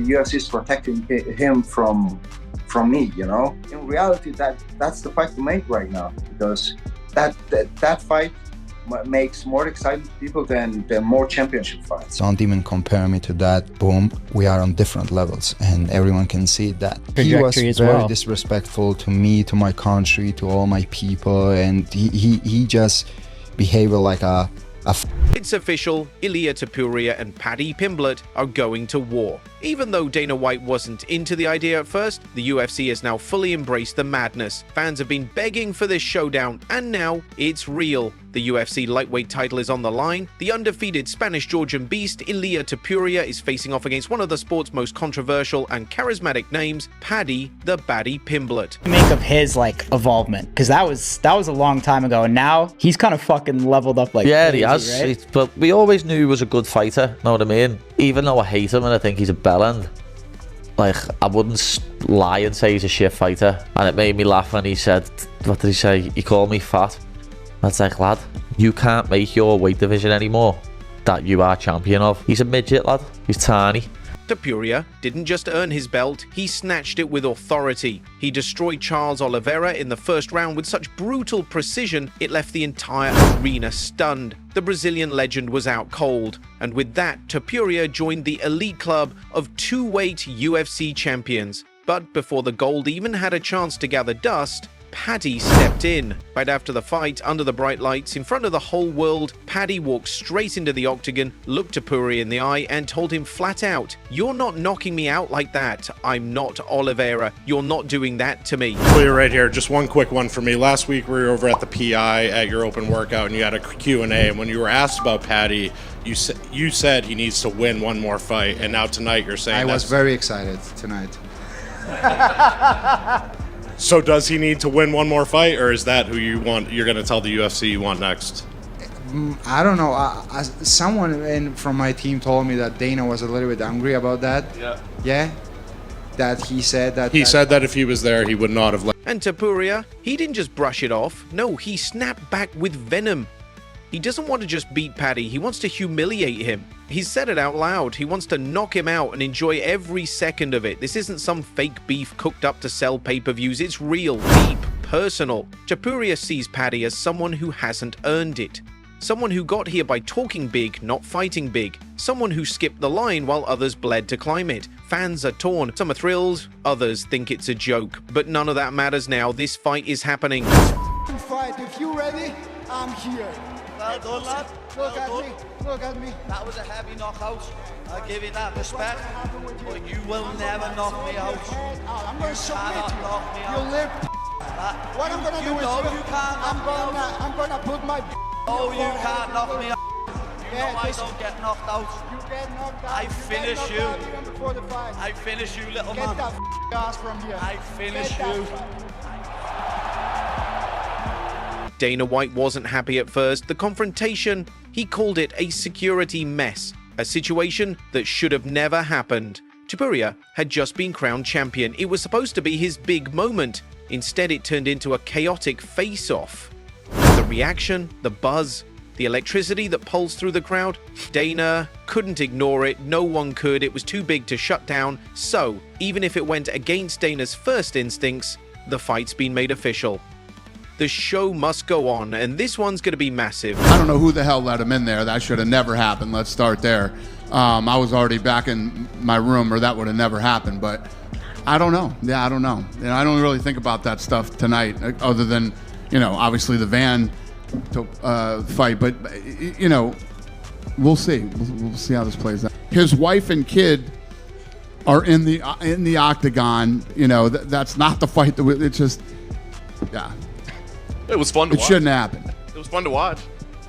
UFC is protecting him from me, you know. In reality, that's the fight to make right now, because that fight makes more exciting people than more championship fights. Don't even compare me to that. Boom, we are on different levels, and everyone can see that. He was very disrespectful to me, to my country, to all my people, and he just behaved like a It's official, Ilia Topuria and Paddy Pimblett are going to war. Even though Dana White wasn't into the idea at first, the UFC has now fully embraced the madness. Fans have been begging for this showdown, and now it's real. The UFC lightweight title is on the line. The undefeated Spanish-Georgian beast Ilia Topuria is facing off against one of the sport's most controversial and charismatic names, Paddy the Baddy Pimblett. Make of his involvement, because that was a long time ago, and now he's kind of fucking leveled up like yeah, crazy, he has. right? But we always knew he was a good fighter. Know what I mean? Even though I hate him and I think he's a bellend, I wouldn't lie and say he's a shit fighter. And it made me laugh when he said, what did he say? He called me fat. That's like, lad, you can't make your weight division anymore that you are champion of. He's a midget, lad. He's tiny. Topuria didn't just earn his belt, he snatched it with authority. He destroyed Charles Oliveira in the first round with such brutal precision, it left the entire arena stunned. The Brazilian legend was out cold, and with that, Topuria joined the elite club of two-weight UFC champions. But before the gold even had a chance to gather dust, Paddy stepped in. Right after the fight, under the bright lights, in front of the whole world, Paddy walked straight into the octagon, looked Topuria in the eye, and told him flat out, "You're not knocking me out like that. I'm not Oliveira. You're not doing that to me." Clear right here. Just one quick one for me. Last week we were over at the PI at your open workout, and you had a Q&A, and when you were asked about Paddy, you said he needs to win one more fight, and now tonight you're saying I was very excited tonight. So does he need to win one more fight, or is that who you want? You're going to tell the UFC you want next? I don't know. Someone from my team told me that Dana was a little bit angry about that. Yeah. Yeah. That he said that. He said that if he was there, he would not have let. And Topuria, he didn't just brush it off. No, he snapped back with venom. He doesn't want to just beat Paddy, he wants to humiliate him. He's said it out loud, he wants to knock him out and enjoy every second of it. This isn't some fake beef cooked up to sell pay-per-views, it's real, deep, personal. Topuria sees Paddy as someone who hasn't earned it. Someone who got here by talking big, not fighting big. Someone who skipped the line while others bled to climb it. Fans are torn, some are thrilled, others think it's a joke. But none of that matters now, this fight is happening. Fight, if you're ready, I'm here. Well done, lad. Look at me. Look at me. That was a heavy knockout. I give you that respect. But you will never knock me out. I'm going to submit you. Knock me You out. live. What I'm going to do is I'm going to put my. Oh, you can't knock me out. You know I this- don't get knocked out. You get knocked out. I You get finish knocked you. out even before the fight. I finish you, little Get man. that ass from here. I finish Get that you. Dana White wasn't happy at first. The confrontation, he called it a security mess, a situation that should have never happened. Topuria had just been crowned champion. It was supposed to be his big moment. Instead, it turned into a chaotic face-off. The reaction, the buzz, the electricity that pulsed through the crowd, Dana couldn't ignore it. No one could. It was too big to shut down. So, even if it went against Dana's first instincts, the fight's been made official. The show must go on, and this one's going to be massive. I don't know who the hell let him in there. That should have never happened. Let's start there. I was already back in my room, or that would have never happened. But I don't know. Yeah, I don't know. And I don't really think about that stuff tonight, other than, obviously the Van fight. But, we'll see. We'll see how this plays out. His wife and kid are in the octagon. That's not the fight. It's just, yeah. It was fun to watch. It shouldn't happen. It was fun to watch.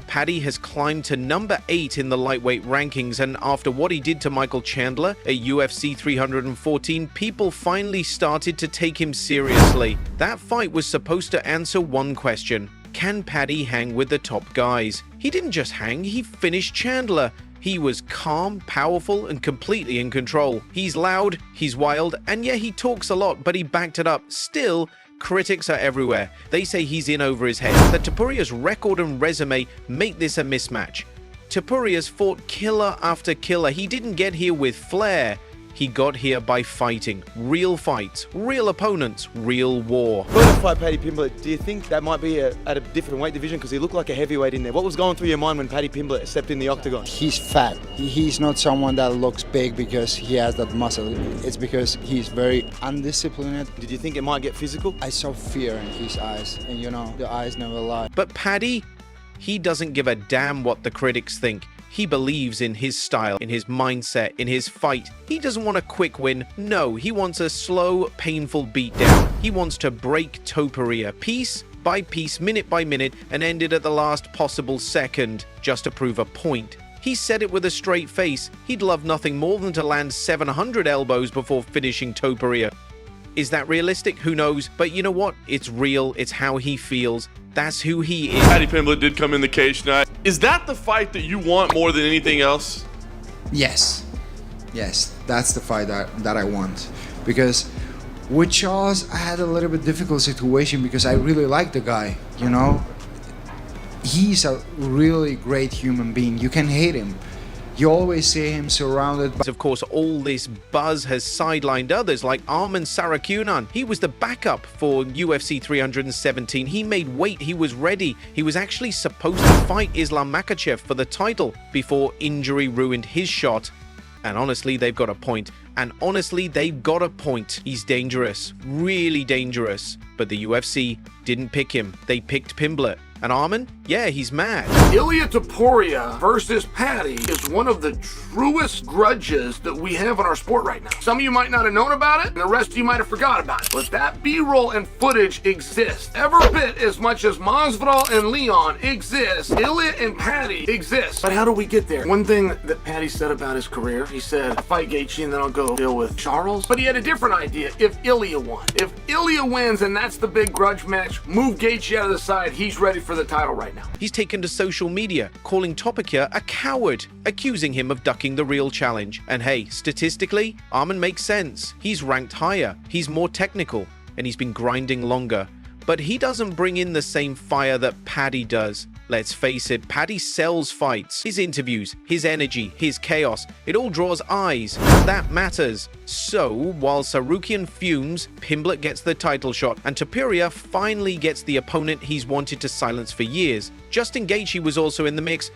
Paddy has climbed to number 8 in the lightweight rankings, and after what he did to Michael Chandler at UFC 314, people finally started to take him seriously. That fight was supposed to answer one question: can Paddy hang with the top guys? He didn't just hang, he finished Chandler. He was calm, powerful, and completely in control. He's loud, he's wild, and yeah, he talks a lot, but he backed it up. Still, critics are everywhere. They say he's in over his head, that Topuria's record and resume make this a mismatch. Topuria's fought killer after killer. He didn't get here with flair. He got here by fighting. Real fights, real opponents, real war. Going to fight Paddy Pimblett, do you think that might be at a different weight division? Because he looked like a heavyweight in there. What was going through your mind when Paddy Pimblett stepped in the octagon? He's fat. He's not someone that looks big because he has that muscle. It's because he's very undisciplined. Did you think it might get physical? I saw fear in his eyes, and you know, the eyes never lie. But Paddy, he doesn't give a damn what the critics think. He believes in his style, in his mindset, in his fight. He doesn't want a quick win. No, he wants a slow, painful beatdown. He wants to break Topuria piece by piece, minute by minute, and end it at the last possible second, just to prove a point. He said it with a straight face. He'd love nothing more than to land 700 elbows before finishing Topuria. Is that realistic? Who knows? But you know what? It's real. It's how he feels. That's who he is. Paddy Pimblett did come in the cage tonight. Is that the fight that you want more than anything else? Yes, that's the fight that I want. Because with Charles, I had a little bit difficult situation because I really like the guy, you know. He's a really great human being. You can hate him. You always see him surrounded by... Of course, all this buzz has sidelined others like Arman Sarakunan. He was the backup for UFC 317. He made weight. He was ready. He was actually supposed to fight Islam Makhachev for the title before injury ruined his shot. And honestly, they've got a point. He's dangerous. Really dangerous. But the UFC didn't pick him. They picked Pimblett. And Arman? Yeah, he's mad. Ilia Topuria versus Paddy is one of the truest grudges that we have in our sport right now. Some of you might not have known about it, and the rest of you might have forgot about it. But that B-roll and footage exists. Every bit as much as Masvidal and Leon exist, Ilia and Paddy exist. But how do we get there? One thing that Paddy said about his career, he said, I'll fight Gaethje and then I'll go deal with Charles. But he had a different idea if Ilia won. If Ilia wins and that's the big grudge match, move Gaethje out of the side, he's ready for the title right now. He's taken to social media, calling Topuria a coward, accusing him of ducking the real challenge. And hey, statistically, Arman makes sense. He's ranked higher, he's more technical, and he's been grinding longer. But he doesn't bring in the same fire that Paddy does. Let's face it, Paddy sells fights. His interviews, his energy, his chaos, it all draws eyes. That matters. So, while Sarukian fumes, Pimblett gets the title shot, and Topuria finally gets the opponent he's wanted to silence for years. Justin Gaethje was also in the mix,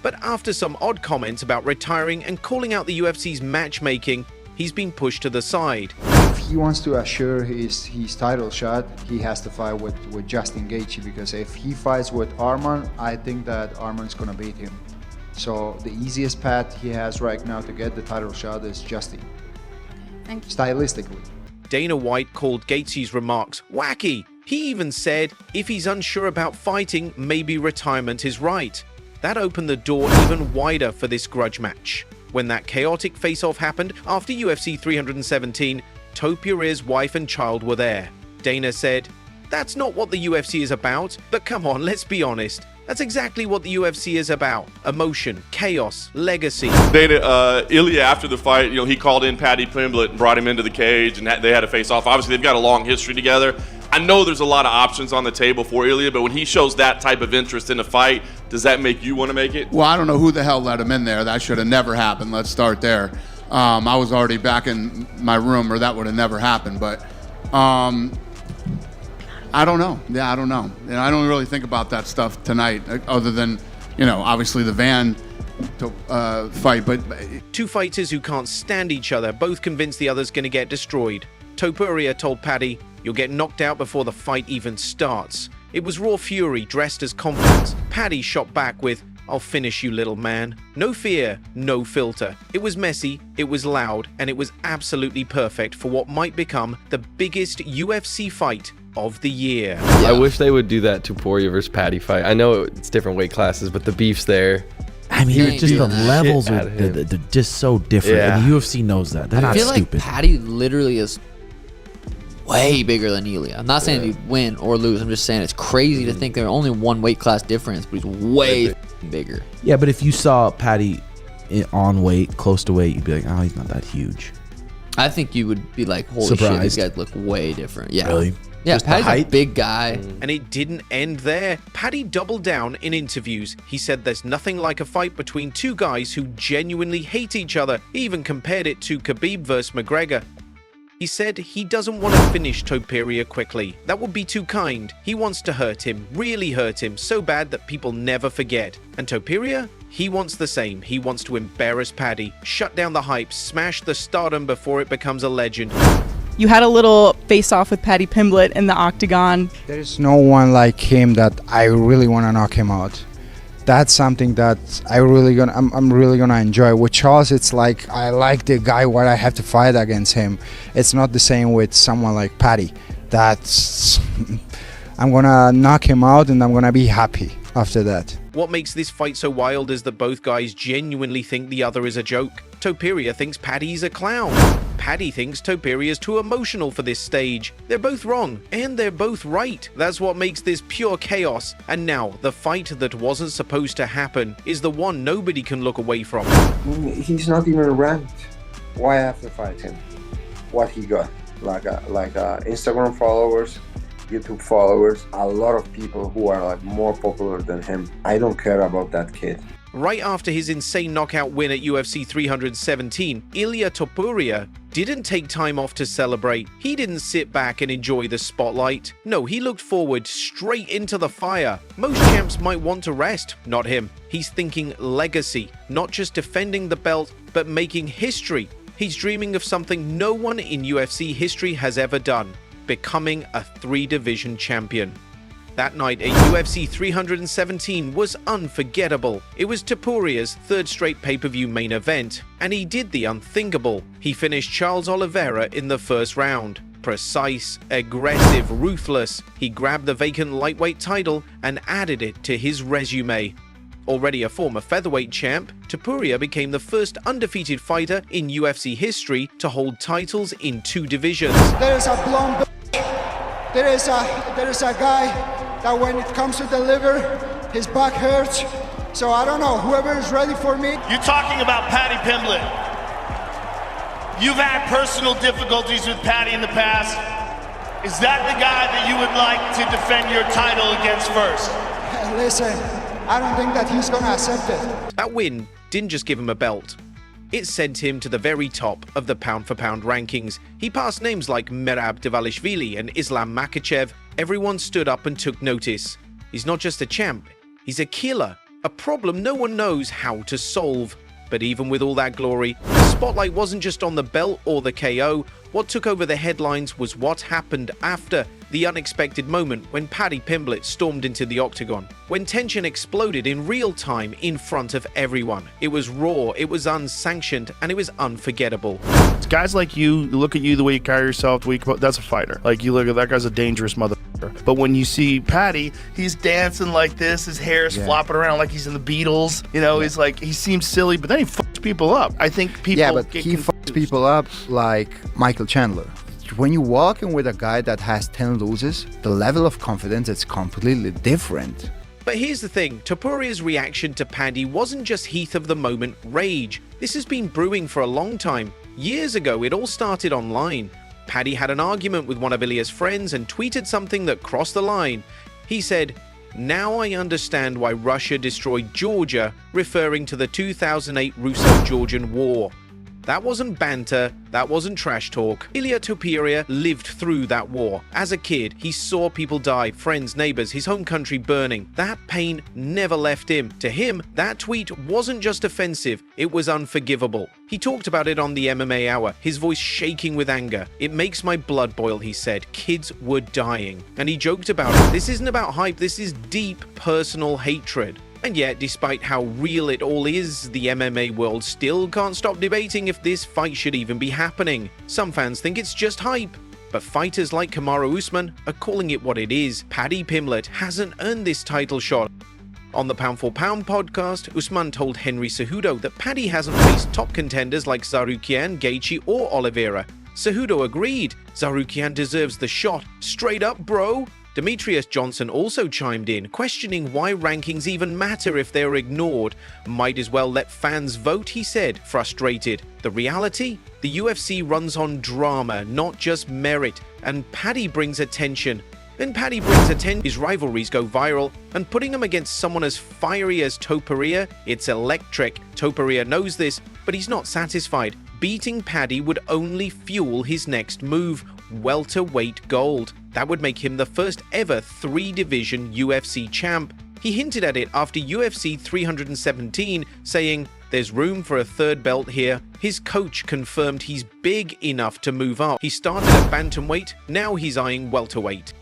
but after some odd comments about retiring and calling out the UFC's matchmaking, he's been pushed to the side. If he wants to assure his title shot, he has to fight with Justin Gaethje, because if he fights with Arman, I think that Arman's gonna beat him. So the easiest path he has right now to get the title shot is Justin. Thank you. Stylistically. Dana White called Gaethje's remarks wacky. He even said if he's unsure about fighting, maybe retirement is right. That opened the door even wider for this grudge match. When that chaotic face-off happened after UFC 317, Topuria's wife and child were there. Dana said, "That's not what the UFC is about, but come on, let's be honest. That's exactly what the UFC is about. Emotion, chaos, legacy." Dana, Ilia, after the fight, he called in Paddy Pimblett and brought him into the cage, and they had a face-off. Obviously, they've got a long history together. I know there's a lot of options on the table for Ilia, but when he shows that type of interest in a fight, does that make you want to make it? Well, I don't know who the hell let him in there. That should have never happened. Let's start there. I was already back in my room, or that would have never happened. But I don't know. Yeah, I don't know. And I don't really think about that stuff tonight, other than, obviously the Van fight. But two fighters who can't stand each other, both convinced the other's going to get destroyed. Topuria told Paddy, "You'll get knocked out before the fight even starts." It was raw fury dressed as confidence. Paddy shot back with, "I'll finish you, little man." No fear, no filter. It was messy, it was loud, and it was absolutely perfect for what might become the biggest UFC fight of the year. I wish they would do that Topuria versus Paddy fight. I know it's different weight classes, but the beef's there. I mean, just the levels are they're just so different. Yeah. And the UFC knows that. They're not stupid. I feel like Paddy literally is way bigger than Ilia. I'm not saying he'd win or lose. I'm just saying it's crazy to think they're only one weight class difference, but he's way bigger. Yeah, but if you saw Paddy on weight, close to weight, you'd be like, oh, he's not that huge. I think you would be like, holy shit, these guys look way different. Yeah. Really? Yeah, Paddy's a big guy. And it didn't end there. Paddy doubled down in interviews. He said there's nothing like a fight between two guys who genuinely hate each other. He even compared it to Khabib versus McGregor. He said he doesn't want to finish Topuria quickly. That would be too kind. He wants to hurt him, really hurt him, so bad that people never forget. And Topuria? He wants the same. He wants to embarrass Paddy, shut down the hype, smash the stardom before it becomes a legend. You had a little face-off with Paddy Pimblett in the octagon. There is no one like him that I really want to knock him out. That's something that I'm really gonna enjoy. With Charles, it's like I like the guy what I have to fight against him. It's not the same with someone like Paddy. That's I'm gonna knock him out and I'm gonna be happy after that. What makes this fight so wild is that both guys genuinely think the other is a joke. Topuria thinks Paddy's a clown. Paddy thinks Topuria is too emotional for this stage. They're both wrong, and they're both right. That's what makes this pure chaos. And now, the fight that wasn't supposed to happen is the one nobody can look away from. He's not even ranked. Why I have to fight him? What he got? Like Instagram followers, YouTube followers, a lot of people who are like more popular than him. I don't care about that kid. Right after his insane knockout win at UFC 317, Ilia Topuria didn't take time off to celebrate. He didn't sit back and enjoy the spotlight. No, he looked forward straight into the fire. Most champs might want to rest, not him. He's thinking legacy, not just defending the belt, but making history. He's dreaming of something no one in UFC history has ever done, becoming a 3-division champion. That night at UFC 317 was unforgettable. It was Topuria's third straight pay-per-view main event, and he did the unthinkable. He finished Charles Oliveira in the first round. Precise, aggressive, ruthless, he grabbed the vacant lightweight title and added it to his resume. Already a former featherweight champ, Topuria became the first undefeated fighter in UFC history to hold titles in 2 divisions. There is a blonde there is a guy that when it comes to deliver, his back hurts. So I don't know, whoever is ready for me. You're talking about Paddy Pimblett. You've had personal difficulties with Paddy in the past. Is that the guy that you would like to defend your title against first? Listen, I don't think that he's gonna accept it. That win didn't just give him a belt. It sent him to the very top of the pound-for-pound rankings. He passed names like Merab Dvalishvili and Islam Makhachev. Everyone stood up and took notice. He's not just a champ, he's a killer. A problem no one knows how to solve. But even with all that glory, the spotlight wasn't just on the belt or the KO. What took over the headlines was what happened after, the unexpected moment when Paddy Pimblett stormed into the octagon, when tension exploded in real time in front of everyone. It was raw, it was unsanctioned, and it was unforgettable. It's guys like you look at you the way you carry yourself, that's a fighter. Like, you look at that guy's a dangerous motherfucker. But when you see Paddy, he's dancing like this, his hair is flopping around like he's in the Beatles. You know, he's like, he seems silly, but then he fucks people up. I think people he fucks people up like Michael Chandler. When you're walking with a guy that has 10 losses, the level of confidence is completely different. But here's the thing, Topuria's reaction to Paddy wasn't just heat of the moment rage. This has been brewing for a long time. Years ago, it all started online. Paddy had an argument with one of Ilia's friends and tweeted something that crossed the line. He said, "Now I understand why Russia destroyed Georgia," referring to the 2008 Russo-Georgian War. That wasn't banter, that wasn't trash talk. Ilia Topuria lived through that war. As a kid, he saw people die, friends, neighbors, his home country burning. That pain never left him. To him, that tweet wasn't just offensive, it was unforgivable. He talked about it on the MMA Hour, his voice shaking with anger. "It makes my blood boil," he said. "Kids were dying." And he joked about it. This isn't about hype, this is deep personal hatred. And yet, despite how real it all is, the MMA world still can't stop debating if this fight should even be happening. Some fans think it's just hype, but fighters like Kamaru Usman are calling it what it is. Paddy Pimblett hasn't earned this title shot. On the Pound for Pound podcast, Usman told Henry Cejudo that Paddy hasn't faced top contenders like Tsarukyan, Gaethje or Oliveira. Cejudo agreed. Tsarukyan deserves the shot. Straight up, bro. Demetrius Johnson also chimed in, questioning why rankings even matter if they're ignored. Might as well let fans vote, he said, frustrated. The reality? The UFC runs on drama, not just merit, and Paddy brings attention. When Paddy brings attention, his rivalries go viral, and putting him against someone as fiery as Topuria, it's electric. Topuria knows this, but he's not satisfied. Beating Paddy would only fuel his next move, welterweight gold. That would make him the first ever 3-division UFC champ. He hinted at it after UFC 317, saying, "There's room for a third belt here." His coach confirmed he's big enough to move up. He started at bantamweight, now he's eyeing welterweight.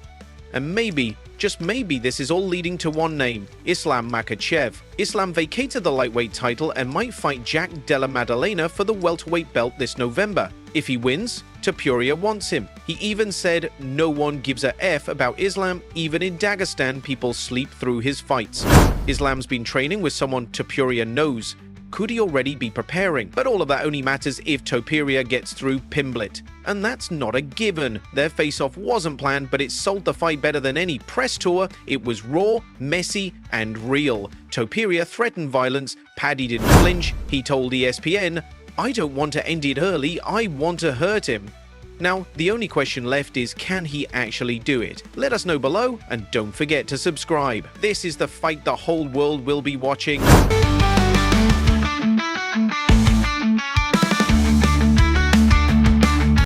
And maybe, just maybe, this is all leading to one name, Islam Makhachev. Islam vacated the lightweight title and might fight Jack Della Maddalena for the welterweight belt this November. If he wins, Topuria wants him. He even said no one gives a F about Islam, even in Dagestan people sleep through his fights. Islam's been training with someone Topuria knows. Could he already be preparing? But all of that only matters if Topuria gets through Pimblett. And that's not a given. Their face-off wasn't planned, but it sold the fight better than any press tour. It was raw, messy, and real. Topuria threatened violence. Paddy didn't flinch. He told ESPN, "I don't want to end it early, I want to hurt him." Now, the only question left is, can he actually do it? Let us know below, and don't forget to subscribe. This is the fight the whole world will be watching.